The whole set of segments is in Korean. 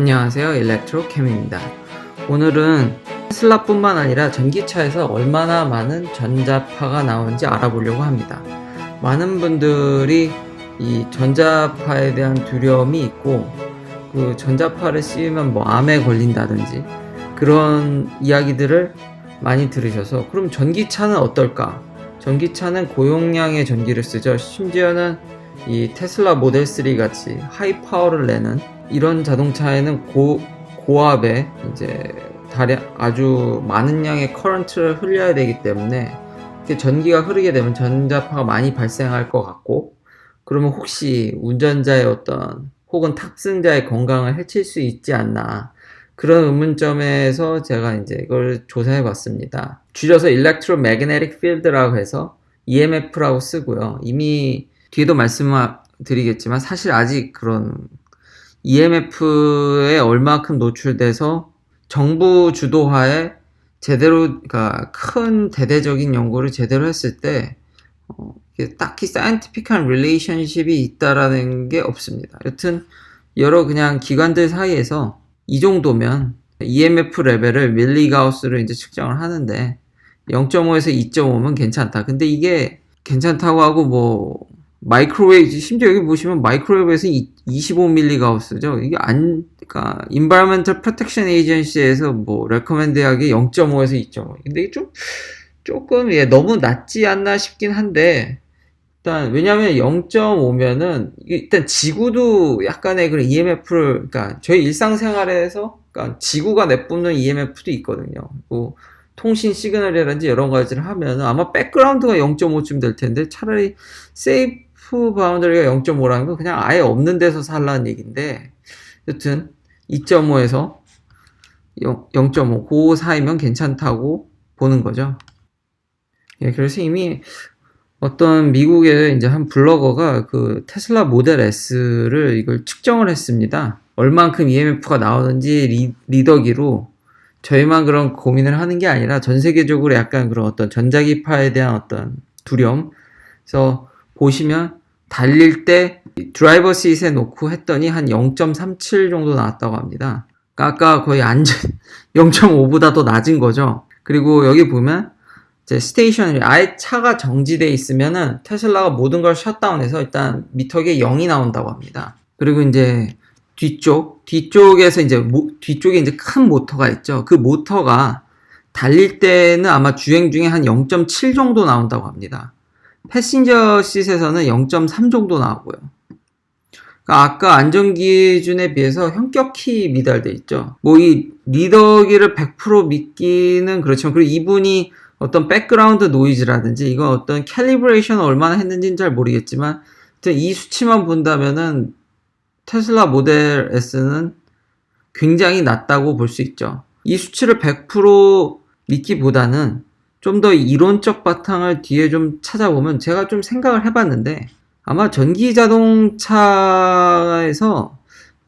안녕하세요, 일렉트로캠입니다. 오늘은 테슬라뿐만 아니라 전기차에서 얼마나 많은 전자파가 나오는지 알아보려고 합니다. 많은 분들이 이 전자파에 대한 두려움이 있고, 그 전자파를 씌우면 암에 걸린다든지 그런 이야기들을 많이 들으셔서, 그럼 전기차는 어떨까? 전기차는 고용량의 전기를 쓰죠. 심지어는 이 테슬라 모델 3 같이 하이 파워를 내는 이런 자동차에는 고압에 이제 아주 많은 양의 커런트를 흘려야 되기 때문에 전기가 흐르게 되면 전자파가 많이 발생할 것 같고, 그러면 혹시 운전자의 혹은 탑승자의 건강을 해칠 수 있지 않나, 그런 의문점에서 제가 이제 이걸 조사해 봤습니다. 줄여서 Electromagnetic Field라고 해서 EMF라고 쓰고요. 이미 뒤에도 말씀드리겠지만 사실 아직 그런 EMF에 얼마큼 노출돼서 정부 주도하에 제대로, 그러니까 큰 대대적인 연구를 제대로 했을 때 딱히 사이언티픽한 릴레이션십이 있다라는 게 없습니다. 여튼 여러 그냥 기관들 사이에서 이 정도면 EMF 레벨을 밀리가우스로 이제 측정을 하는데 0.5에서 2.5면 괜찮다. 근데 이게 괜찮다고 하고 마이크로웨이브, 심지어 여기 보시면 마이크로웨이브에서 25밀리가우스죠. 이게 그러니까 Environmental Protection Agency에서 레커멘드하게 0.5에서 2.5. 근데 이게 조금 너무 낮지 않나 싶긴 한데, 일단 왜냐하면 0.5면은 일단 지구도 약간의 그런 EMF를, 그러니까 저희 일상생활에서 그러니까 지구가 내뿜는 EMF도 있거든요. 통신 시그널이라든지 여러 가지를 하면 아마 백그라운드가 0.5쯤 될 텐데, 차라리 세이프 바운더리가 0.5라는 건 그냥 아예 없는 데서 살라는 얘기인데, 여튼 2.5에서 0.5 그 사이면 괜찮다고 보는 거죠. 그래서 이미 어떤 미국의 이제 한 블로거가 그 테슬라 모델 S를 이걸 측정을 했습니다. 얼만큼 EMF가 나오는지 리더기로. 저희만 그런 고민을 하는 게 아니라 전 세계적으로 약간 그런 어떤 전자기파에 대한 어떤 두려움. 그래서 보시면 달릴 때 드라이버 시트에 놓고 했더니 한 0.37 정도 나왔다고 합니다. 그러니까 아까 거의 0.5보다 더 낮은 거죠. 그리고 여기 보면 이제 스테이션이 아예 차가 정지되어 있으면은 테슬라가 모든 걸 셧다운해서 일단 미터기에 0이 나온다고 합니다. 그리고 이제 뒤쪽에서 뒤쪽에 이제 큰 모터가 있죠. 그 모터가 달릴 때는 아마 주행 중에 한 0.7 정도 나온다고 합니다. 패신저 시트에서는 0.3 정도 나오고요. 그러니까 아까 안전기준에 비해서 현격히 미달돼 있죠. 이 리더기를 100% 믿기는 그렇지만, 그리고 이분이 어떤 백그라운드 노이즈라든지 이건 어떤 캘리브레이션을 얼마나 했는지는 잘 모르겠지만, 이 수치만 본다면은 테슬라 모델 S는 굉장히 낮다고 볼 수 있죠. 이 수치를 100% 믿기보다는 좀 더 이론적 바탕을 뒤에 좀 찾아보면, 제가 좀 생각을 해봤는데 아마 전기 자동차에서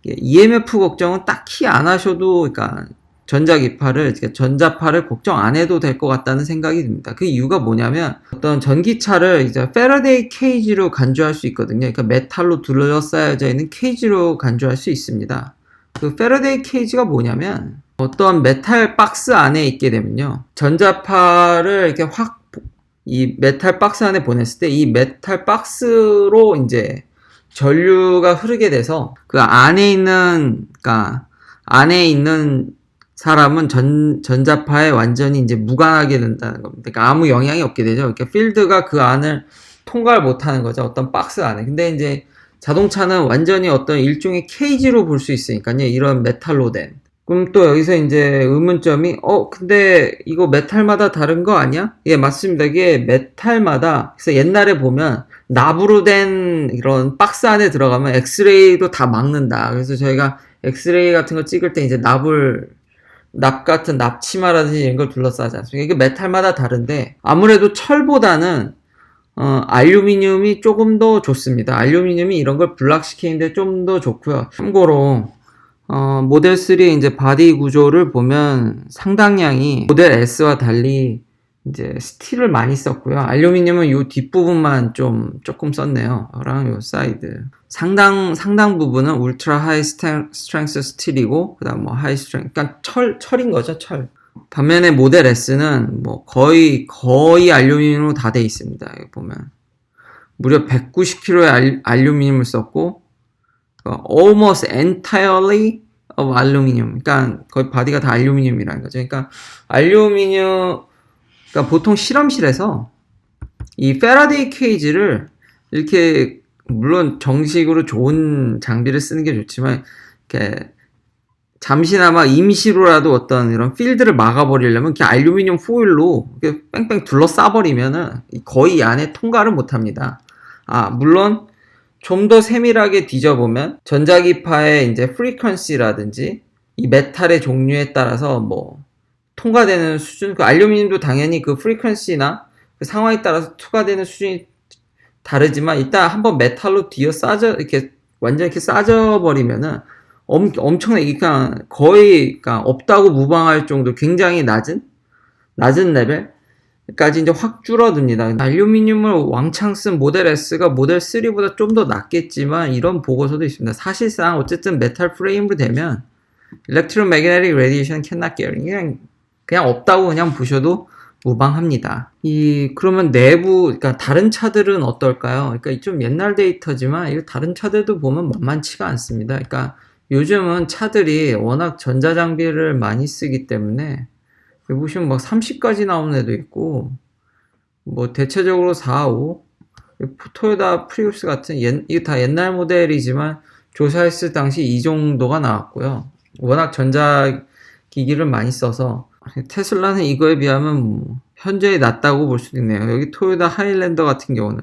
EMF 걱정은 딱히 안 하셔도, 그러니까 전자파를 걱정 안 해도 될 것 같다는 생각이 듭니다. 그 이유가 뭐냐면, 어떤 전기차를 이제 패러데이 케이지로 간주할 수 있거든요. 그러니까 메탈로 둘러싸여져 있는 케이지로 간주할 수 있습니다. 그 패러데이 케이지가 뭐냐면, 어떤 메탈 박스 안에 있게 되면요, 전자파를 이렇게 이 메탈 박스 안에 보냈을 때 이 메탈 박스로 이제 전류가 흐르게 돼서 그 안에 있는 사람은 전자파에 완전히 이제 무관하게 된다는 겁니다. 그러니까 아무 영향이 없게 되죠. 그러니까 필드가 그 안을 통과를 못하는 거죠. 어떤 박스 안에. 근데 이제 자동차는 완전히 어떤 일종의 케이지로 볼 수 있으니까요. 이런 메탈로 된. 그럼 또 여기서 이제 의문점이, 근데 이거 메탈마다 다른 거 아니야? 예, 맞습니다. 이게 메탈마다, 그래서 옛날에 보면 납으로 된 이런 박스 안에 들어가면 엑스레이도 다 막는다. 그래서 저희가 엑스레이 같은 거 찍을 때 이제 납 같은 납치마라든지 이런 걸 둘러싸지 않습니까? 이게 메탈마다 다른데, 아무래도 철보다는 알루미늄이 조금 더 좋습니다. 알루미늄이 이런 걸 블락시키는데 좀 더 좋고요. 참고로 모델 3의 이제 바디 구조를 보면 상당량이 모델 S와 달리 이제 스틸을 많이 썼고요. 알루미늄은 요 뒷부분만 조금 썼네요. 랑 요 사이드. 상당 부분은 울트라 하이 스트렝스 스틸이고, 그 다음 뭐 하이 스트렝스, 그러니까 철인 거죠, 철. 반면에 모델 S는 뭐 거의 알루미늄으로 다 돼 있습니다. 여기 보면. 무려 190kg의 알루미늄을 썼고, almost entirely of aluminum. 그러니까 거의 바디가 다 알루미늄이라는 거죠. 그러니까 그러니까 보통 실험실에서 이 패러데이 케이지를 이렇게 물론 정식으로 좋은 장비를 쓰는 게 좋지만 이렇게 잠시나마 임시로라도 어떤 이런 필드를 막아버리려면 이렇게 알루미늄 포일로 이렇게 뺑뺑 둘러싸버리면은 거의 안에 통과를 못합니다. 물론 좀 더 세밀하게 뒤져보면 전자기파의 이제 프리퀀시라든지 이 메탈의 종류에 따라서 뭐 통과되는 수준, 그 알루미늄도 당연히 그 프리퀀시나 그 상황에 따라서 투과되는 수준이 다르지만 일단 한번 메탈로 이렇게 완전 이렇게 싸져버리면은 엄청나게 그러니까 거의 그러니까 없다고 무방할 정도 굉장히 낮은 레벨까지 이제 확 줄어듭니다. 알루미늄을 왕창 쓴 모델 S가 모델 3보다 좀 더 낫겠지만 이런 보고서도 있습니다. 사실상 어쨌든 메탈 프레임으로 되면 electromagnetic radiation cannot guarantee 그냥 없다고 그냥 보셔도 무방합니다. 그러면 그러니까 다른 차들은 어떨까요? 그러니까 좀 옛날 데이터지만 이거 다른 차들도 보면 만만치가 않습니다. 그러니까 요즘은 차들이 워낙 전자장비를 많이 쓰기 때문에 여기 보시면 막 30까지 나오는 애도 있고 뭐 대체적으로 4, 5 토요타 프리우스 같은 이거 다 옛날 모델이지만 조사했을 당시 이 정도가 나왔고요. 워낙 전자기기를 많이 써서 테슬라는 이거에 비하면 뭐 현저히 낮다고 볼 수도 있네요. 여기 토요타 하일랜더 같은 경우는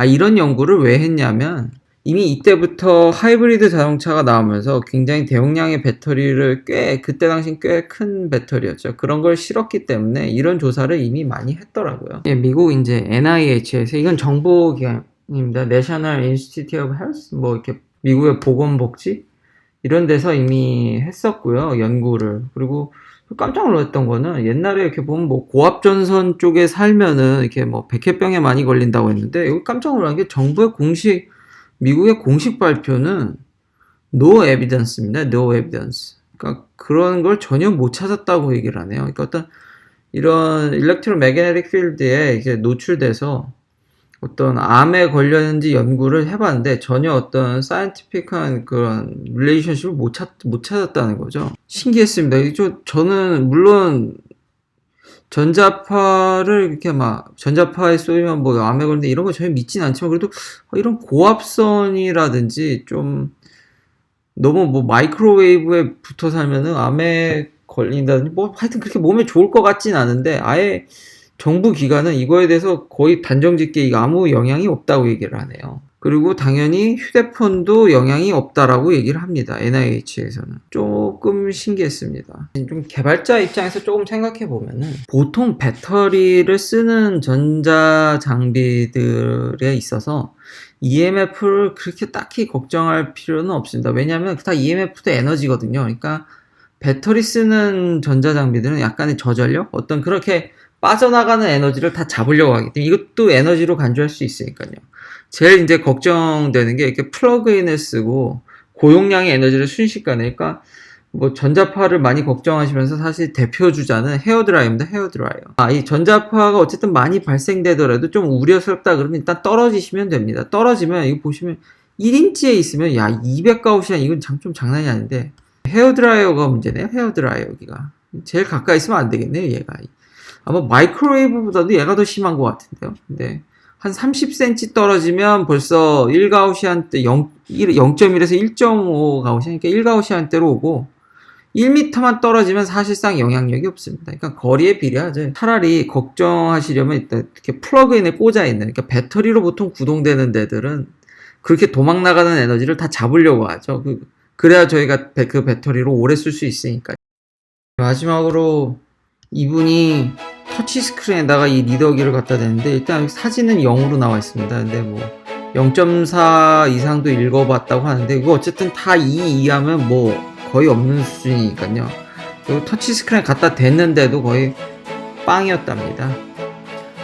이런 연구를 왜 했냐면 이미 이때부터 하이브리드 자동차가 나오면서 굉장히 대용량의 배터리를 그때 당시 꽤 큰 배터리였죠. 그런 걸 실었기 때문에 이런 조사를 이미 많이 했더라고요. 미국 이제 NIH에서 이건 정보기관입니다. National Institute of Health 뭐 이렇게 미국의 보건복지 이런 데서 이미 했었고요. 연구를. 그리고 깜짝 놀랐던 거는 옛날에 이렇게 보면 뭐 고압전선 쪽에 살면은 이렇게 뭐 백혈병에 많이 걸린다고 했는데 여기 깜짝 놀란 게 미국의 공식 발표는 no evidence입니다. no evidence. 그러니까 그런 걸 전혀 못 찾았다고 얘기를 하네요. 그러니까 어떤 이런 electromagnetic field에 이제 노출돼서 어떤 암에 걸렸는지 연구를 해봤는데 전혀 어떤 scientific한 그런 relationship을 못 찾았다는 거죠. 신기했습니다. 저는 물론 전자파에 쏘이면 뭐 암에 걸리는데 이런 거 전혀 믿진 않지만 그래도 이런 고압선이라든지 좀 너무 뭐 마이크로웨이브에 붙어 살면은 암에 걸린다든지 뭐 하여튼 그렇게 몸에 좋을 것 같진 않은데 아예 정부 기관은 이거에 대해서 거의 단정짓게 아무 영향이 없다고 얘기를 하네요. 그리고 당연히 휴대폰도 영향이 없다라고 얘기를 합니다. NIH에서는. 조금 신기했습니다. 좀 개발자 입장에서 조금 생각해 보면은 보통 배터리를 쓰는 전자 장비들에 있어서 EMF를 그렇게 딱히 걱정할 필요는 없습니다. 왜냐하면 다 EMF도 에너지거든요. 그러니까 배터리 쓰는 전자 장비들은 약간의 저전력? 어떤 그렇게 빠져나가는 에너지를 다 잡으려고 하기 때문에 이것도 에너지로 간주할 수 있으니까요. 제일 이제 걱정되는 게 이렇게 플러그인을 쓰고 고용량의 에너지를 순식간에 그러니까 뭐 전자파를 많이 걱정하시면서 사실 대표 주자는 헤어드라이어입니다. 헤어드라이어. 이 전자파가 어쨌든 많이 발생되더라도 좀 우려스럽다 그러면 일단 떨어지시면 됩니다. 떨어지면 이거 보시면 1인치에 있으면 200가우시안 이건 좀 장난이 아닌데 헤어드라이어가 문제네요. 헤어드라이어 여기가. 제일 가까이 있으면 안 되겠네요. 얘가. 아마 마이크로웨이브보다도 얘가 더 심한 것 같은데요. 근데 한 30cm 떨어지면 벌써 1가우시안대 0.1에서 1.5가우시안, 그러니까 1가우시안대로 오고 1m만 떨어지면 사실상 영향력이 없습니다. 그러니까 거리에 비례하죠. 차라리 걱정하시려면 일단 이렇게 플러그인에 꽂아 있는, 그러니까 배터리로 보통 구동되는 데들은 그렇게 도망 나가는 에너지를 다 잡으려고 하죠. 그래야 저희가 그 배터리로 오래 쓸 수 있으니까요. 마지막으로 이분이 터치 스크린에다가 이 리더기를 갖다 대는데 일단 사진은 0으로 나와 있습니다. 근데 뭐 0.4 이상도 읽어봤다고 하는데 이거 어쨌든 다 2 이하면 뭐 거의 없는 수준이니까요. 그리고 터치 스크린에 갖다 댔는데도 거의 빵이었답니다.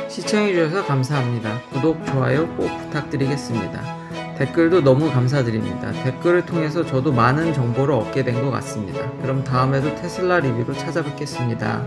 시청해주셔서 감사합니다. 구독, 좋아요 꼭 부탁드리겠습니다. 댓글도 너무 감사드립니다. 댓글을 통해서 저도 많은 정보를 얻게 된 것 같습니다. 그럼 다음에도 테슬라 리뷰로 찾아뵙겠습니다.